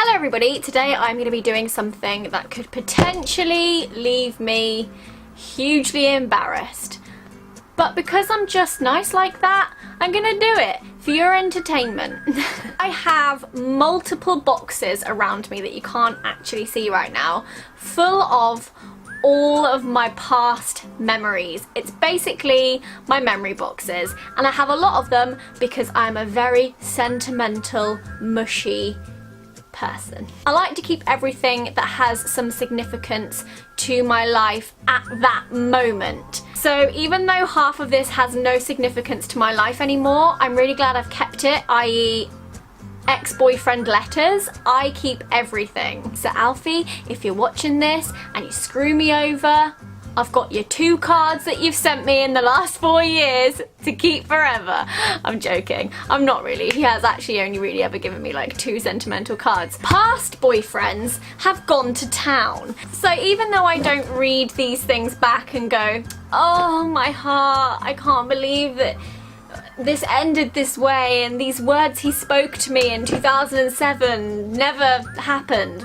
Hello everybody, today I'm going to be doing something that could potentially leave me hugely embarrassed. But because I'm just nice like that, I'm going to do it for your entertainment. I have multiple boxes around me that you can't actually see right now, full of all of my past memories. It's basically my memory boxes, and I have a lot of them because I'm a very sentimental, mushy person. I like to keep everything that has some significance to my life at that moment. So even though half of this has no significance to my life anymore, I'm really glad I've kept it, i.e. ex-boyfriend letters. I keep everything. So Alfie, if you're watching this and you screw me over, I've got your 2 cards that you've sent me in the last 4 years to keep forever. I'm joking. I'm not really. He has actually only really ever given me like 2 sentimental cards. Past boyfriends have gone to town. So even though I don't read these things back and go, oh my heart, I can't believe that this ended this way and these words he spoke to me in 2007 never happened,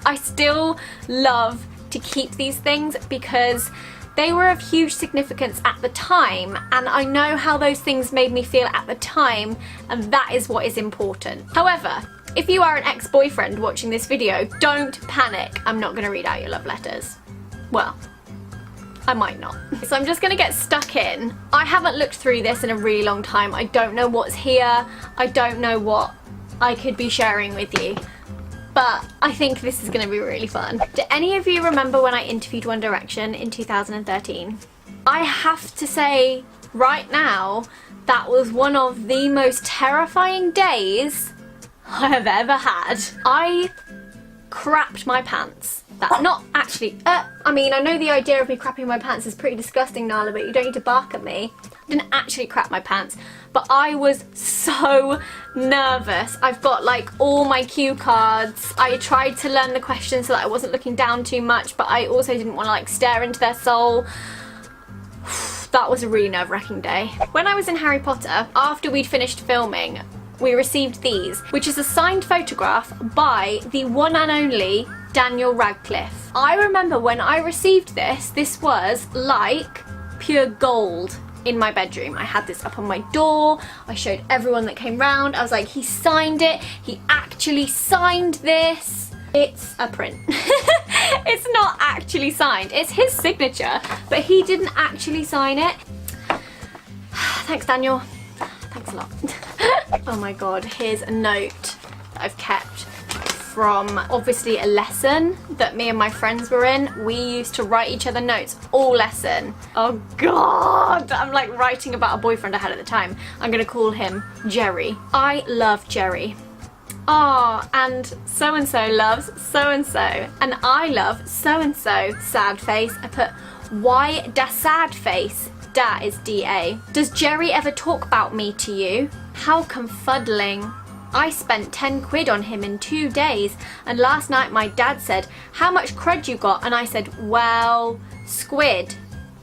I still love to keep these things because they were of huge significance at the time, and I know how those things made me feel at the time, and that is what is important. However, if you are an ex-boyfriend watching this video, don't panic. I'm not going to read out your love letters. Well, I might not. So I'm just going to get stuck in. I haven't looked through this in a really long time. I don't know what's here. I don't know what I could be sharing with you. But I think this is going to be really fun. Do any of you remember when I interviewed One Direction in 2013? I have to say right now, that was one of the most terrifying days I have ever had. I crapped my pants. That not actually, I mean, I know the idea of me crapping my pants is pretty disgusting, Nala, but you don't need to bark at me. I didn't actually crap my pants, but I was so nervous. I've got like all my cue cards. I tried to learn the questions so that I wasn't looking down too much, but I also didn't want to like stare into their soul. That was a really nerve-wracking day. When I was in Harry Potter, after we'd finished filming, we received these, which is a signed photograph by the one and only Daniel Radcliffe. I remember when I received this, this was like pure gold in my bedroom. I had this up on my door. I showed everyone that came round. I was like, he signed it. He actually signed this. It's a print. It's not actually signed. It's his signature, but he didn't actually sign it. Thanks, Daniel. Thanks a lot. Oh my god, here's a note that I've kept from obviously a lesson that me and my friends were in. We used to write each other notes all lesson. Oh god, I'm like writing about a boyfriend I had at the time. I'm gonna call him Jerry. I love Jerry. Oh, and so-and-so loves so-and-so. And I love so-and-so. Sad face. I put, why da sad face? Da is D-A. Does Jerry ever talk about me to you? How confuddling. I spent 10 quid on him in 2 days, and last night my dad said, how much crud you got? And I said, well, squid.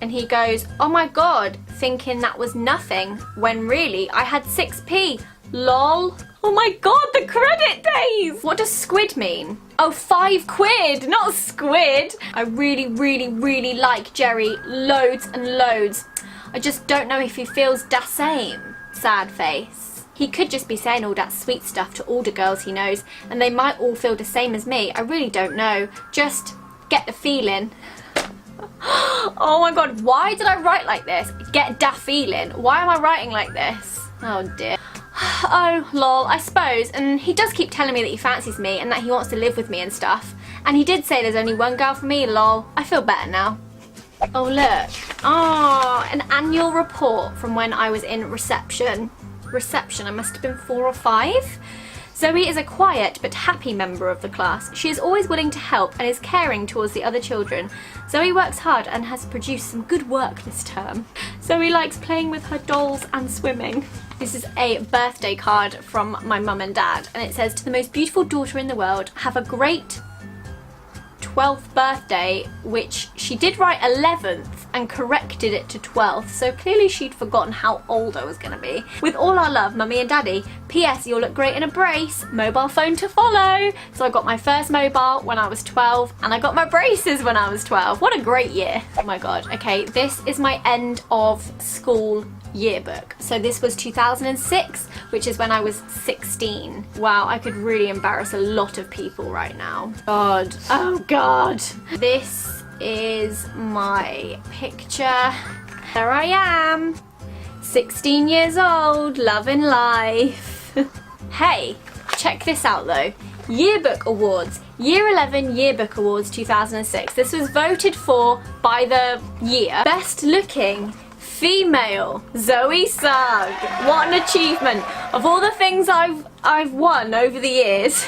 And he goes, oh my god, thinking that was nothing, when really I had 6p. Lol. Oh my god, the credit days! What does squid mean? Oh, 5 quid, not squid. I really, really, really like Jerry loads and loads. I just don't know if he feels the same. Sad face. He could just be saying all that sweet stuff to all the girls he knows, and they might all feel the same as me. I really don't know. Just get the feeling. Oh my god, why did I write like this? Get da feeling. Why am I writing like this? Oh dear. Oh, lol, I suppose. And he does keep telling me that he fancies me and that he wants to live with me and stuff. And he did say there's only one girl for me, lol. I feel better now. Oh, look. Oh, an annual report from when I was in reception. I must have been 4 or 5. Zoe is a quiet but happy member of the class. She is always willing to help and is caring towards the other children. Zoe works hard and has produced some good work this term. Zoe likes playing with her dolls and swimming. This is a birthday card from my mum and dad, and it says, to the most beautiful daughter in the world, have a great 12th birthday, which she did write 11th and corrected it to 12th, so clearly she'd forgotten how old I was going to be. With all our love, Mummy and Daddy. P.S. You'll look great in a brace. Mobile phone to follow. So I got my first mobile when I was 12 and I got my braces when I was 12. What a great year. Oh my god. Okay, this is my end of school yearbook. So this was 2006, which is when I was 16. Wow, I could really embarrass a lot of people right now. God. Oh god. This is my picture. There I am, 16 years old, loving life. Hey, check this out though. Yearbook Awards. Year 11 Yearbook Awards 2006. This was voted for by the year. Best looking female, Zoe Sugg. What an achievement. Of all the things I've won over the years.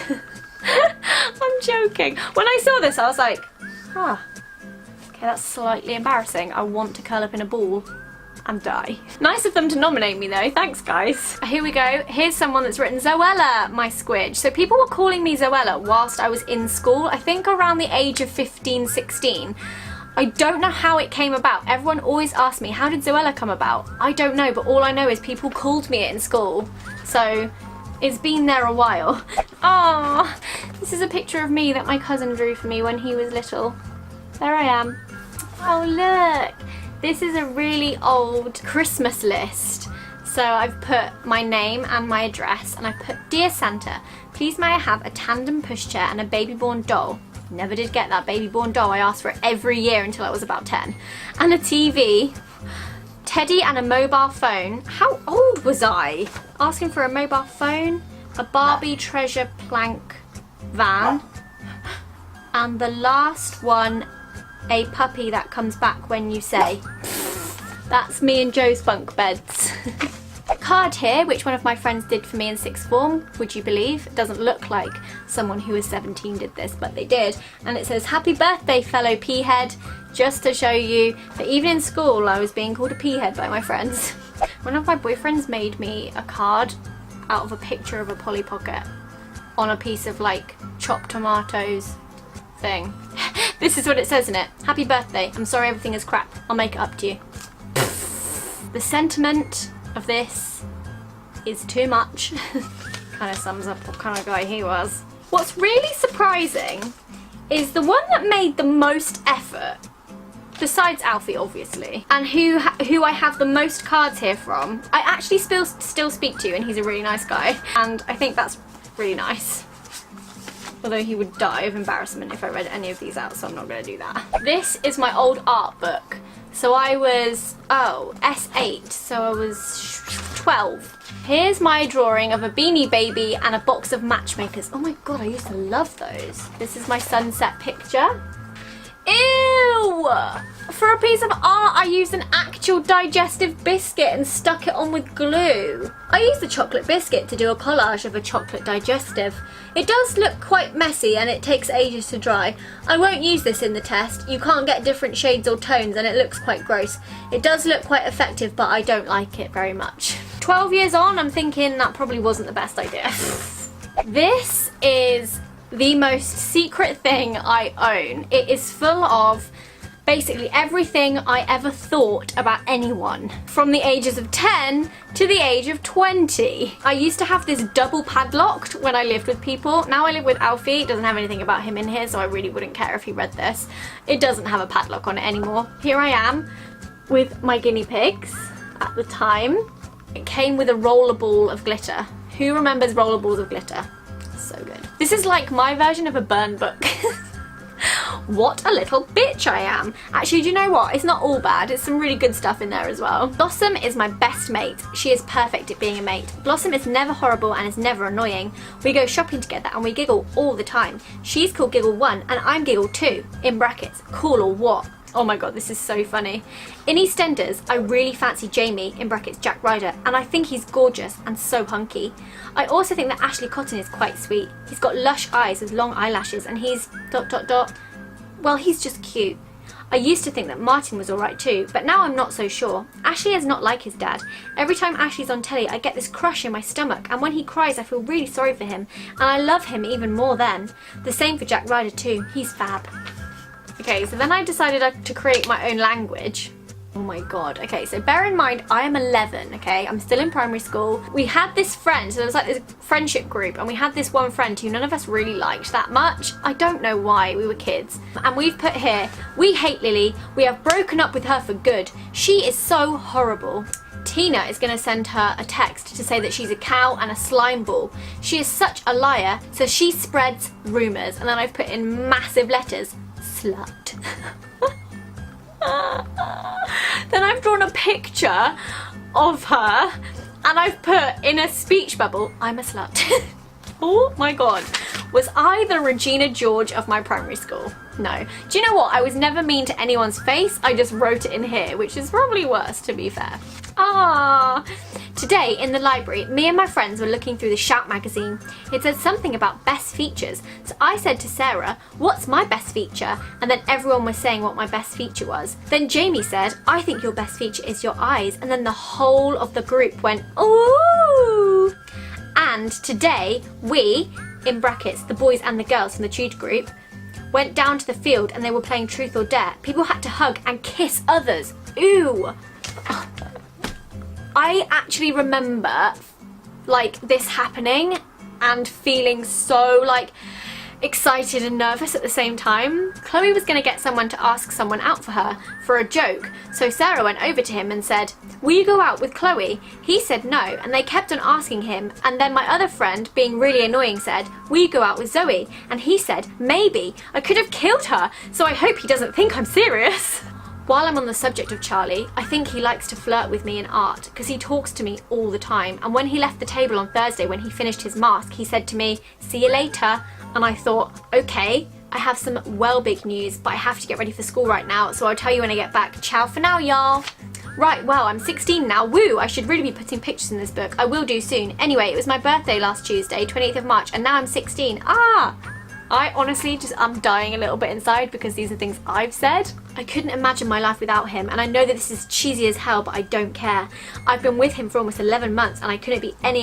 I'm joking. When I saw this I was like, ah. Okay, that's slightly embarrassing. I want to curl up in a ball and die. Nice of them to nominate me though, thanks guys. Here we go, here's someone that's written Zoella, my squidge. So people were calling me Zoella whilst I was in school, I think around the age of 15, 16. I don't know how it came about. Everyone always asks me, how did Zoella come about? I don't know, but all I know is people called me it in school. So it's been there a while. Oh, this is a picture of me that my cousin drew for me when he was little. There I am. Oh look, this is a really old Christmas list. So I've put my name and my address and I put, Dear Santa, please may I have a tandem pushchair and a baby born doll. Never did get that baby born doll. I asked for it every year until I was about 10. And a TV, Teddy and a mobile phone. How old was I? Asking for a mobile phone, a Barbie treasure plank van, and the last one, a puppy that comes back when you say. That's me and Joe's bunk beds. Card here, which one of my friends did for me in sixth form, would you believe? It doesn't look like someone who was 17 did this, but they did. And it says, happy birthday, fellow peahead, just to show you that even in school I was being called a peahead by my friends. One of my boyfriends made me a card out of a picture of a Polly Pocket on a piece of like chopped tomatoes thing. This is what it says in it. Happy birthday. I'm sorry everything is crap. I'll make it up to you. The sentiment of this is too much. Kind of sums up what kind of guy he was. What's really surprising is the one that made the most effort, besides Alfie obviously, and who I have the most cards here from, I actually still speak to, and he's a really nice guy, and I think that's really nice. Although he would die of embarrassment if I read any of these out, so I'm not going to do that. This is my old art book. So I was, S8, so I was 12. Here's my drawing of a Beanie Baby and a box of matchmakers. Oh my god, I used to love those. This is my sunset picture. Ew! For a piece of art, I used an actual digestive biscuit and stuck it on with glue. I used the chocolate biscuit to do a collage of a chocolate digestive. It does look quite messy and it takes ages to dry. I won't use this in the test. You can't get different shades or tones and it looks quite gross. It does look quite effective, but I don't like it very much. 12 years on, I'm thinking that probably wasn't the best idea. This is the most secret thing I own. It is full of basically everything I ever thought about anyone from the ages of 10 to the age of 20. I used to have this double padlocked when I lived with people. Now I live with Alfie. It doesn't have anything about him in here, so I really wouldn't care if he read this. It doesn't have a padlock on it anymore. Here I am with my guinea pigs at the time. It came with a rollerball of glitter. Who remembers rollerballs of glitter? So good. This is like my version of a burn book. What a little bitch I am. Actually, do you know what? It's not all bad. It's some really good stuff in there as well. Blossom is my best mate. She is perfect at being a mate. Blossom is never horrible and is never annoying. We go shopping together and we giggle all the time. She's called Giggle 1 and I'm Giggle 2, in brackets, cool or what? Oh my god, this is so funny. In EastEnders, I really fancy Jamie, in brackets Jack Ryder, and I think he's gorgeous and so hunky. I also think that Ashley Cotton is quite sweet. He's got lush eyes with long eyelashes and he's ... Well, he's just cute. I used to think that Martin was alright too, but now I'm not so sure. Ashley is not like his dad. Every time Ashley's on telly, I get this crush in my stomach, and when he cries, I feel really sorry for him, and I love him even more then. The same for Jack Ryder too. He's fab. Okay, so then I decided to create my own language. Oh my god. Okay, so bear in mind, I am 11, okay? I'm still in primary school. We had this friend, so there was like this friendship group, and we had this one friend who none of us really liked that much. I don't know why, we were kids. And we've put here, we hate Lily. We have broken up with her for good. She is so horrible. Tina is going to send her a text to say that she's a cow and a slime ball. She is such a liar, so she spreads rumours. And then I've put in massive letters, slut. Then I've drawn a picture of her and I've put in a speech bubble, I'm a slut. Oh my god. Was I the Regina George of my primary school? No. Do you know what? I was never mean to anyone's face. I just wrote it in here, which is probably worse, to be fair. Ah. Today in the library, me and my friends were looking through the Shout magazine. It said something about best features. So I said to Sarah, what's my best feature? And then everyone was saying what my best feature was. Then Jamie said, I think your best feature is your eyes. And then the whole of the group went, ooh. And today we, in brackets, the boys and the girls from the tutor group, went down to the field and they were playing Truth or Dare. People had to hug and kiss others. Ooh. I actually remember like this happening and feeling so like excited and nervous at the same time. Chloe was going to get someone to ask someone out for her for a joke. So Sarah went over to him and said, will you go out with Chloe? He said no, and they kept on asking him. And then my other friend, being really annoying, said, will you go out with Zoe? And he said, maybe. I could have killed her, so I hope he doesn't think I'm serious. While I'm on the subject of Charlie, I think he likes to flirt with me in art because he talks to me all the time. And when he left the table on Thursday when he finished his mask, he said to me, see you later. And I thought, okay, I have some well big news, but I have to get ready for school right now, so I'll tell you when I get back. Ciao for now, y'all. Right, well, I'm 16 now. Woo, I should really be putting pictures in this book. I will do soon. Anyway, it was my birthday last Tuesday, 28th of March, and now I'm 16. Ah! I honestly I'm dying a little bit inside because these are things I've said. I couldn't imagine my life without him, and I know that this is cheesy as hell, but I don't care. I've been with him for almost 11 months, and I couldn't be any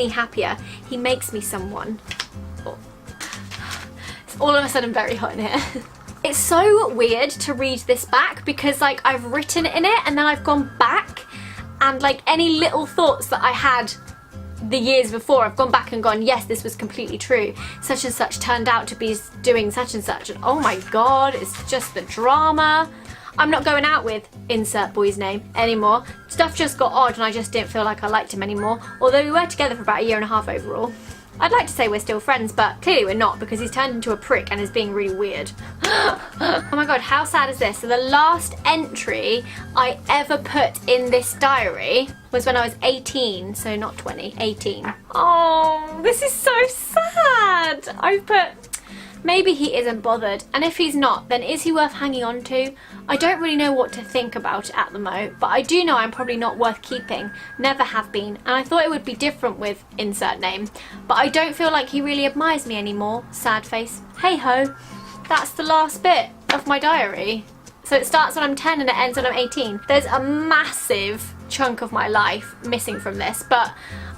happier. He makes me someone. Oh. It's all of a sudden very hot in here. It's so weird to read this back because like I've written in it and then I've gone back and like any little thoughts that I had the years before, I've gone back and gone, yes, this was completely true. Such and such turned out to be doing such and such, and oh my god, it's just the drama. I'm not going out with insert boy's name anymore. Stuff just got odd and I just didn't feel like I liked him anymore, although we were together for about a year and a half overall. I'd like to say we're still friends, but clearly we're not because he's turned into a prick and is being really weird. Oh my god, how sad is this? So the last entry I ever put in this diary was when I was 18, so not 20, 18. Oh, this is so sad. I put, maybe he isn't bothered, and if he's not, then is he worth hanging on to? I don't really know what to think about it at the moment, but I do know I'm probably not worth keeping, never have been, and I thought it would be different with insert name, but I don't feel like he really admires me anymore, sad face. Hey ho, that's the last bit of my diary. So it starts when I'm 10 and it ends when I'm 18. There's a massive chunk of my life missing from this, but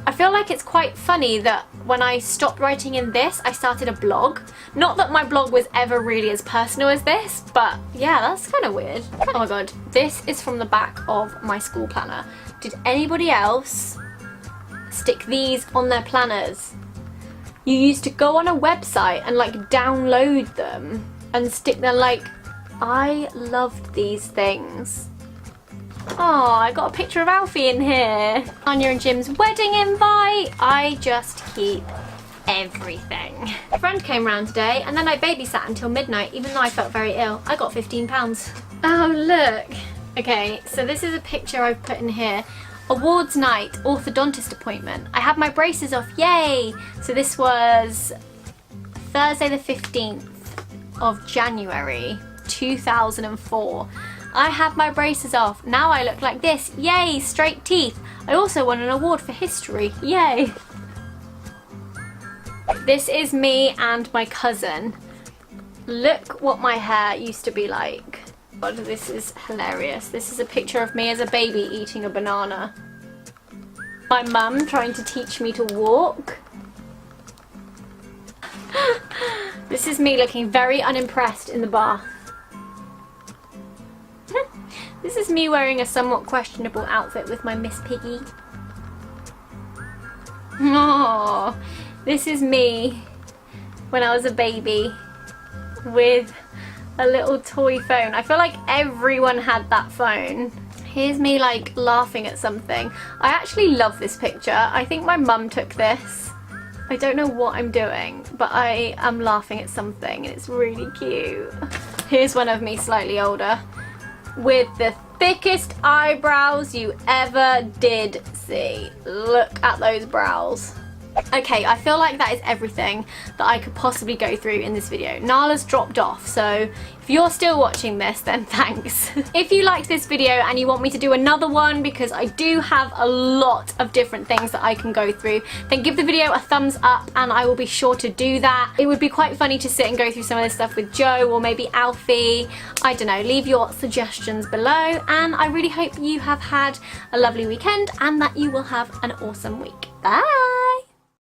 I feel like it's quite funny that when I stopped writing in this, I started a blog. Not that my blog was ever really as personal as this, but yeah, that's kind of weird. Oh my god, this is from the back of my school planner. Did anybody else stick these on their planners? You used to go on a website and like download them and stick them like, I loved these things. Oh, I got a picture of Alfie in here. Anya and Jim's wedding invite. I just keep everything. A friend came round today and then I babysat until midnight even though I felt very ill. I got £15. Oh, look. Okay, so this is a picture I've put in here. Awards night, orthodontist appointment. I had my braces off, yay! So this was Thursday the 15th of January 2004. I have my braces off. Now I look like this. Yay, straight teeth. I also won an award for history. Yay. This is me and my cousin. Look what my hair used to be like. God, this is hilarious. This is a picture of me as a baby eating a banana. My mum trying to teach me to walk. This is me looking very unimpressed in the bath. This is me wearing a somewhat questionable outfit with my Miss Piggy. Oh, this is me when I was a baby with a little toy phone. I feel like everyone had that phone. Here's me like laughing at something. I actually love this picture. I think my mum took this. I don't know what I'm doing, but I am laughing at something and it's really cute. Here's one of me slightly older with the thickest eyebrows you ever did see. Look at those brows. Okay, I feel like that is everything that I could possibly go through in this video. Nala's dropped off, so if you're still watching this, then thanks. If you liked this video and you want me to do another one, because I do have a lot of different things that I can go through, then give the video a thumbs up and I will be sure to do that. It would be quite funny to sit and go through some of this stuff with Joe or maybe Alfie. I don't know, leave your suggestions below, and I really hope you have had a lovely weekend and that you will have an awesome week. Bye!